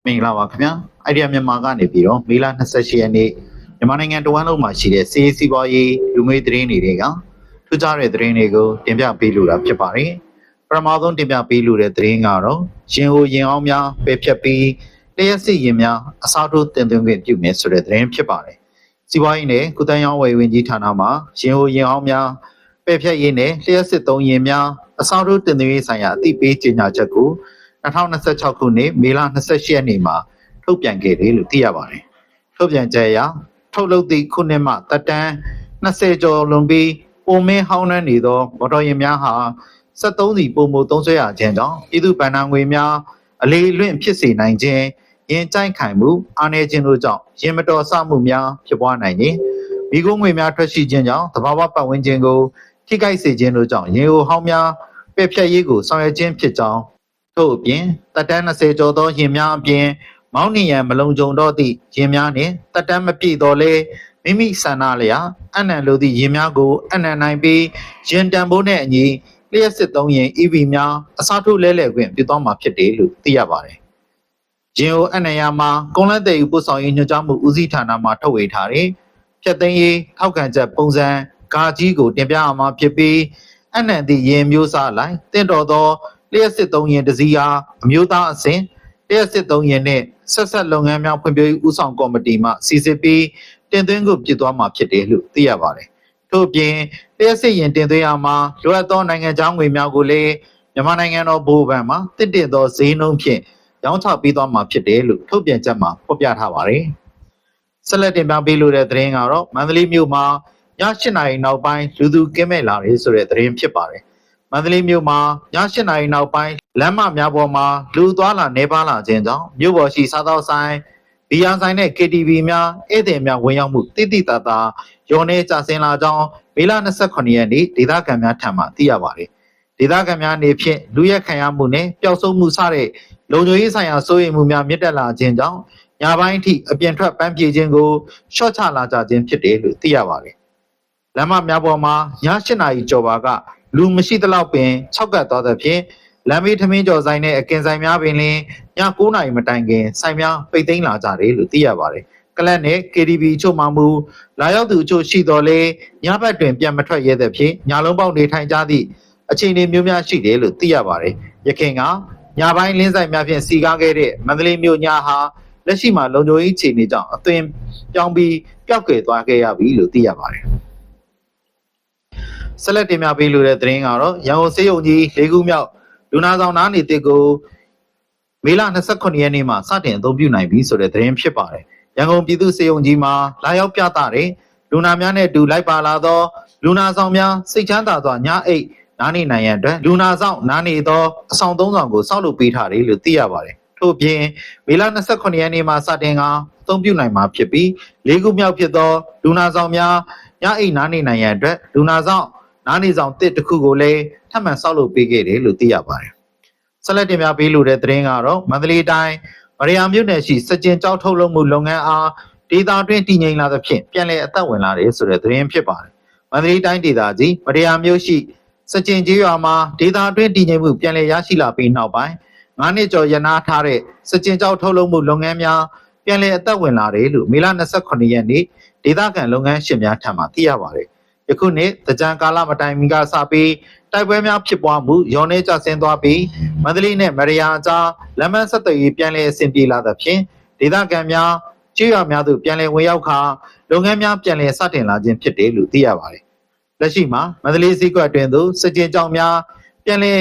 မင်္ဂလာပါခင်ဗျာအိုင်ဒီယာမြန်မာကနေပြီးတော့မေလ28ရက်နေ့မြန်မာနိုင်ငံတဝန်းလုံးမှာရှိတဲ့စီးပွားရေးလူမျိုးသတင်းတွေကထူးခြားတဲ့သတင်းတွေကိုတင်ပြပေးလိုတာဖြစ်ပါတယ်ပထမဆုံးတင်ပြပေးလိုတဲ့သတင်းကတော့ရင်ဟိုရင်အောင်များပဲဖြတ်ပြီးလျှက်စစ်ရင်များအစားထိုးတင်သွင်းခွင့်ပြုမယ်ဆိုတဲ့သတင်းဖြစ်ပါတယ်စီးပွားရေးနဲ့ကုသရေးဝယ်ဝင်ကြီးဌာနမှရင်ဟိုရင်အောင်များပဲဖြတ်ရေးနဲ့လျှက်စစ်သုံးရင်များအစားထိုးတင်သွင်းရေးဆိုင်ရာအသိပေးကြေညာချက်ကို2026ခုနှစ်မေလ28ရက်နေ့မှာထုတ်ပြန်ခဲ့တယ်လို့သိရပါတယ်။ထုတ်ပြန်ချက်အရထုတ်လုပ်သည့်ခုနှစ်မှတက်တန်း20ကျော်လွန်ပြီးပုံမင်းဟောင်းနှံနေသောမော်တော်ယာဉ်များဟာ73စီပုံမှုသုံးစွဲရခြင်းကြောင့်ပြည်သူ့ဗဏ္ဍာငွေများအလေးလွင့်ဖြစ်စေနိုင်ခြင်းရင်ကြိုက်ခိုင်မှုအားနည်းခြင်းတို့ကြောင့်ရင်မတော်ဆမှုများဖြစ်ပွားနိုင်ခြင်းမိခိုးငွေများထွက်ရှိခြင်းကြောင့်သဘာဝပတ်ဝန်းကျင်ကိုထိခိုက်စေခြင်းတို့ကြောင့်ရင်ဟိုဟောင်းများပယ်ဖြတ်ရေးကိုဆောင်ရွက်ခြင်းဖြစ်ကြောင်းထို့အပြင်တက်တန်း20ကျော်သောရင်များအပြင်မောင်းနှင်ရန်မလုံခြုံတော့သည့်ရင်များနှင့်တက်တန်းမပြည့်တော့လဲမိမိဆန္ဒလျာအနံလိုသည့်ရင်များကိုအနံနိုင်ပြီးရင်တန်ဖိုးနှင့်အညီလျှက်စစ်သုံးရင် EV များအစားထိုးလဲလှယ်ခွင့်ပြုသွားမှာဖြစ်တယ်လို့သိရပါတယ်။ရင်ကိုအနံရမှာကုန်လက်သည်ပို့ဆောင်ရေးညွှန်ကြားမှုဦးစီးဌာနမှထုတ်ဝေထားတဲ့ဖြတ်သိမ်းရေးထောက်ခံချက်ပုံစံဂါကြီးကိုတင်ပြရမှာဖြစ်ပြီးအနံသည့်ရင်မျိုးစားလိုက်တင့်တော်သောလျှက်စစ်သုံးရင်တစည်းအားအမျိုးသားအဆင့်လျှက်စစ်သုံးရင်နဲ့ဆက်လုပ်ငန်းများဖွံ့ဖြိုးရေးဦးဆောင်ကော်မတီမှစီစစ်ပြီးတင်သွင်းကိုပြည်သွားမှာဖြစ်တယ်လို့သိရပါတယ်။ထို့ပြင်လျှက်စစ်ရင်တင်သွင်းရမှာလိုအပ်သောနိုင်ငံခြားငွေများကိုလည်းမြန်မာနိုင်ငံတော်ဗဟိုဘဏ်မှတည်တည်သောဈေးနှုန်းဖြင့်ရောင်းချပေးသွားမှာဖြစ်တယ်လို့ထုတ်ပြန်ချက်မှာဖော်ပြထားပါတယ်။ဆက်လက်တင်ပြပေးလိုတဲ့သတင်းကတော့မန္တလေးမြို့မှာည8နာရီနောက်ပိုင်းလူသူကင်းမဲ့လာတယ်ဆိုတဲ့သတင်းဖြစ်ပါတယ်။မန္တလေးမြို့မှာည8နာရီနောက်ပိုင်းလမ်းမများပေါ်မှာလူသွားလာနေပါလာခြင်းကြောင့်မြို့ပေါ်ရှိစားသောက်ဆိုင်ဘီယာဆိုင်နဲ့ KTV များဧည့်သည်များဝင်ရောက်မှုတိတိတတ်တာရောနေကြဆင်းလာကြောင်းမေလ28ရက်နေ့ဒေသခံများထံမှသိရပါတယ်။ဒေသခံများအနေဖြင့်လူရက်ခံရမှုနဲ့ပျောက်ဆုံးမှုစတဲ့လုံခြုံရေးဆိုင်ရာစိုးရိမ်မှုများမြင့်တက်လာခြင်းကြောင့်ညပိုင်းအထိအပြင်ထွက်ပန်းပြေခြင်းကိုရှော့ချလာကြခြင်းဖြစ်တယ်လို့သိရပါတယ်။လမ်းမများပေါ်မှာည8နာရီကျော်ပါကလူမရှိသလောက်ပင်၆ကတ်သွားသဖြင့်လမ်းမေးထမင်းကျော်ဆိုင်နဲ့အကင်ဆိုင်များပင်လင်းည9နာရီမတိုင်ခင်ဆိုင်များပိတ်သိမ်းလာကြတယ်လို့သိရပါတယ်။ကလပ်နဲ့ KTV ချို့မှမူလာရောက်သူအချို့ရှိတော်လဲညဘက်တွင်ပြန်မထွက်ရဲသဖြင့်ညလုံးပေါက်နေထိုင်ကြသည့်အခြေအနေမျိုးများရှိတယ်လို့သိရပါတယ်။ယခင်ကညပိုင်းလင်းဆိုင်များဖြင့်စီကားခဲ့တဲ့မန္တလေးမြို့ညဟာလက်ရှိမှာလုံခြုံရေးအခြေအနေကြောင့်အသွင်ပြောင်းပြီးပျောက်ကွယ်သွားခဲ့ရပြီလို့သိရပါတယ်။ဆက်လက်တင်ပြပေးလိုတဲ့သတင်းကတော့ရန်ကုန်စေယုံကြီး၄ခုမြောက်လူနာဆောင်နားနေတစ်ကိုမေလ28ရက်နေ့မှာစတင်အသုံးပြုနိုင်ပြီဆိုတဲ့သတင်းဖြစ်ပါတယ်။ရန်ကုန်ပြည်သူ့စေယုံကြီးမှာလာရောက်ပြသတဲ့လူနာများနဲ့အတူလိုက်ပါလာသောလူနာဆောင်များစိတ်ချမ်းသာစွာညအိတ်နားနေနိုင်ရန်အတွက်လူနာဆောင်နားနေသောအဆောင်၃ဆောင်ကိုစောက်လုပ်ပေးထားတယ်လို့သိရပါတယ်။ထို့ပြင်မေလ28ရက်နေ့မှာစတင်ကအသုံးပြုနိုင်မှာဖြစ်ပြီး၄ခုမြောက်ဖြစ်သောလူနာဆောင်များညအိတ်နားနေနိုင်ရန်အတွက်လူနာဆောင်နားနေဆောင်တစ်တစ်ခုကိုလည်းထပ်မံဆောက်လုပ်ပေးခဲ့တယ်လို့သိရပါတယ်။ဆက်လက်တင်ပြပေးလိုတဲ့သတင်းကတော့မန္တလေးတိုင်းမရယာမြို့နယ်ရှိစကြင်ကျောက်ထုတ်လုပ်မှုလုပ်ငန်းအားဒေသတွင်းတည်ငြိမ်လာသဖြင့်ပြန်လည်အသက်ဝင်လာတယ်ဆိုတဲ့သတင်းဖြစ်ပါတယ်။မန္တလေးတိုင်းဒေသကြီးမရယာမြို့ရှိစကြင်ကျေးရွာမှာဒေသတွင်းတည်ငြိမ်မှုပြန်လည်ရရှိလာပြီးနောက်ပိုင်း9နှစ်ကျော်ရနာထားတဲ့စကြင်ကျောက်ထုတ်လုပ်မှုလုပ်ငန်းများပြန်လည်အသက်ဝင်လာတယ်လို့မေလ28ရက်နေ့ဒေသခံလုပ်ငန်းရှင်များထံမှသိရပါတယ်။ယခုနှစ်တကြံကာလမတိုင်မီကစပြီးတိုက်ပွဲများဖြစ်ပွားမှုရောနေကျဆင်းသွားပြီးမန္တလေးနဲ့မရယာအကြားလမ်းမဆက်သွယ်ရေးပြန်လည်အဆင်ပြေလာသဖြင့်ဒေသခံများကျေးရွာများသို့ပြန်လည်ဝင်ရောက်ခါလုပ်ငန်းများပြန်လည်စတင်လာခြင်းဖြစ်တယ်လို့သိရပါတယ်။လက်ရှိမှာမန္တလေးဈေးကွက်တွင်သို့စကြင်ကြောင်များပြန်လည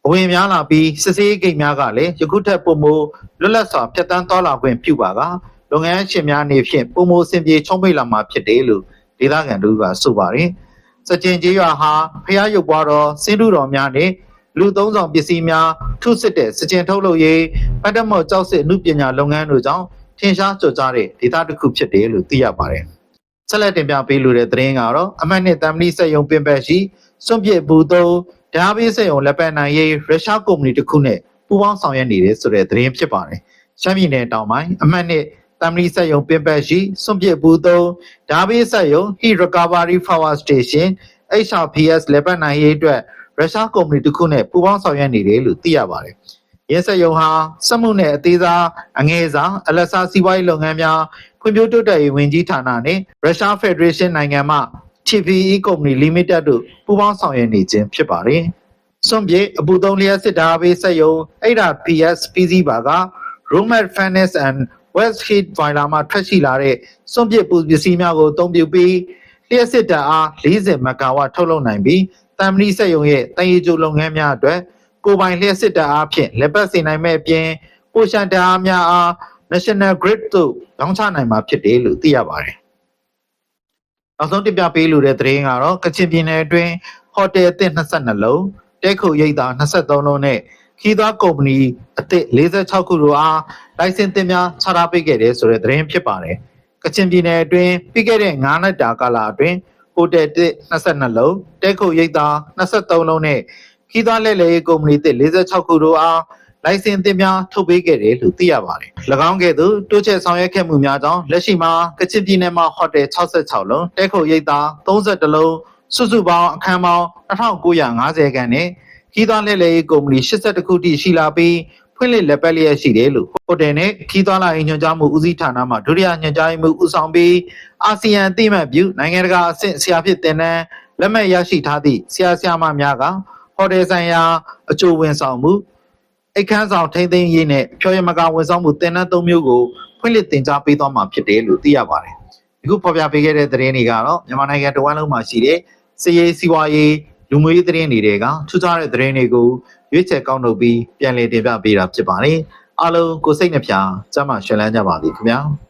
်အဝင်များလာပြီးစစ်ဆေးဂိတ်များကလည်းယခုထက်ပိုမိုလွတ်လပ်စွာဖြတ်တန်းသွားလာခွင့်ပြုပါကလုပ်ငန်းရှင်များအနေဖြင့်ပိုမိုအဆင်ပြေချုံးပိတ်လာမှာဖြစ်တယ်လို့ဒေသခံတို့ကဆိုပါတယ်။စကြင်ကျေးရွာဟာဖျားရုပ်ပွားတော်စင်းတူတော်များနဲ့လူသုံးဆောင်ပစ္စည်းများထုစစ်တဲ့စကြင်ထုတ်လုပ်ရေးပတ်သက်မော့ကြောက်စစ်အမှုပညာလုပ်ငန်းတို့ကြောင့်ထင်ရှားကျော်ကြားတဲ့ဒေသတစ်ခုဖြစ်တယ်လို့သိရပါတယ်။ဆက်လက်တင်ပြပေးလိုတဲ့သတင်းကတော့အမှတ်နှစ်တမ်မဏိစက်ရုံပင်ပက်ရှိစွန့်ပစ်ဘူးသုံးဓာတ်ပေးစက်ရုံလက်ပတ်နိုင်ရေးရုရှားကုမ္ပဏီတစ်ခုနဲ့ပူးပေါင်းဆောင်ရွက်နေတဲ့ဆိုတဲ့သတင်းဖြစ်ပါတယ်။ရှမ်းပြည်နယ်တောင်ပိုင်းအမှတ်နှစ်တမ်မဏိစက်ရုံပင်ပက်ရှိစွန့်ပစ်ဘူးသုံးဓာတ်ပေးစက်ရုံ Heat Recovery Power Station HRPS လက်ပတ်နိုင်ရေးအတွက်ရုရှားကုမ္ပဏီတစ်ခုနဲ့ပူးပေါင်းဆောင်ရွက်နေတယ်လို့သိရပါတယ် ရင်းစက်ယုံဟာစက်မှုနဲ့အသေးစားအငယ်စားအလက်စားစီးပွားရေးလုပ်ငန်းများဖွံ့ဖြိုးတိုးတက်ရေးဝန်ကြီးဌာနနဲ့ရုရှားဖက်ဒရေးရှင်းနိုင်ငံမှ TVE Company Limited တို့ပူးပေါင်းဆောင်ရွက်နေခြင်းဖြစ်ပါတယ်။စွန့်ပစ်အပူသုံးလျက်စစ်ဓာတ်ပေးစက်ယုံ 8PS ပြည်စည်းပါက Romat Furnace and West Heat Boiler မှာထွက်ရှိလာတဲ့စွန့်ပစ်ပူပစ္စည်းများကိုအသုံးပြုပြီးလျှက်စစ်ဓာတ်အား40မဂါဝပ်ထုတ်လုပ်နိုင်ပြီးတမ်မဏိစက်ယုံရဲ့တန်ရီကျိုလုပ်ငန်းများအတွက်ကိုပိုင်လျှက်စစ်ဓာတ်အားဖြင့်လက်ပတ်စေနိုင်မဲ့အပြင်ပိုရှန်ဓာတ်အားများအား National Grid သို့ရောင်းချနိုင်မှာဖြစ်တယ်လို့သိရပါတယ်။နောက်ဆုံးတင်ပြပေးလိုတဲ့သတင်းကတော့ကချင်ပြည်နယ်အတွင်းဟိုတယ်အသစ်22လုံးတဲခုရိပ်သာ23လုံးနဲ့ခီးသွားကုမ္ပဏီအသစ်46ခုတို့အားလိုင်စင်သစ်များချထားပေးခဲ့တယ်ဆိုတဲ့သတင်းဖြစ်ပါတယ်။ကချင်ပြည်နယ်အတွင်းပြီးခဲ့တဲ့9နှစ်တာကာလအတွင်းဟိုတယ်22လုံးတဲခုရိပ်သာ23လုံးနဲ့ခီးသွားလက်လေကုမ္ပဏီအသစ်46ခုတို့အားလိုင်စင်သစ်များထုတ်ပေးခဲ့တယ်လို့သိရပါတယ်။၎င်းကဲ့သို့တိုးချဲ့ဆောင်ရွက်ခဲ့မှုများကြောင့်လက်ရှိမှာကချင်ပြည်နယ်မှာဟိုတယ်66လုံးတဲခုရိပ်သာ32လုံးစုစုပေါင်းအခန်းပေါင်း2950ခန်းနဲ့ခီးသွားလက်လေကုမ္ပဏီ82ခုထိရှိလာပြီးဖွင့်လှစ်လက်ပတ်လျက်ရှိတယ်လို့ဟိုတယ်နဲ့ခီးသွားလာရေးညွှန်ကြားမှုဦးစီးဌာနမှဒုတိယညွှန်ကြားရေးမှူးဦးဆောင်ပြီးအာဆီယံအသိအမှတ်ပြုနိုင်ငံတကာအဆင့်ဆရာဖြစ်တဲ့လက်မှတ်ရရှိထားသည့်ဆရာဆရာမများကဟိုတယ်ဆိုင်ရာအကျိုးဝန်ဆောင်မှုအိတ်ခမ်းဆောင်ထိန်းသိမ်းရေးနဲ့ဖြောရမကဝန်ဆောင်မှုတင်နန်း၃မျိုးကိုဖွင့်လှစ်တင်ကြားပေးသွားမှာဖြစ်တယ်လို့သိရပါတယ်။အခုဖော်ပြပေးခဲ့တဲ့သတင်းတွေကတော့မြန်မာနိုင်ငံတဝန်းလုံးမှာရှိတဲ့စီးရေးစီးပွားရေးလူမျိုးရေးသတင်းတွေကထူးခြားတဲ့သတင်းတွေကိုရွေးချယ်ကောက်နှုတ်ပြီးပြန်လည်တင်ပြပေးတာဖြစ်ပါတယ်။အားလုံးကိုစိတ်နှပြကျမ်းမာရှင်လန်းကြပါသည်ခင်ဗျာ။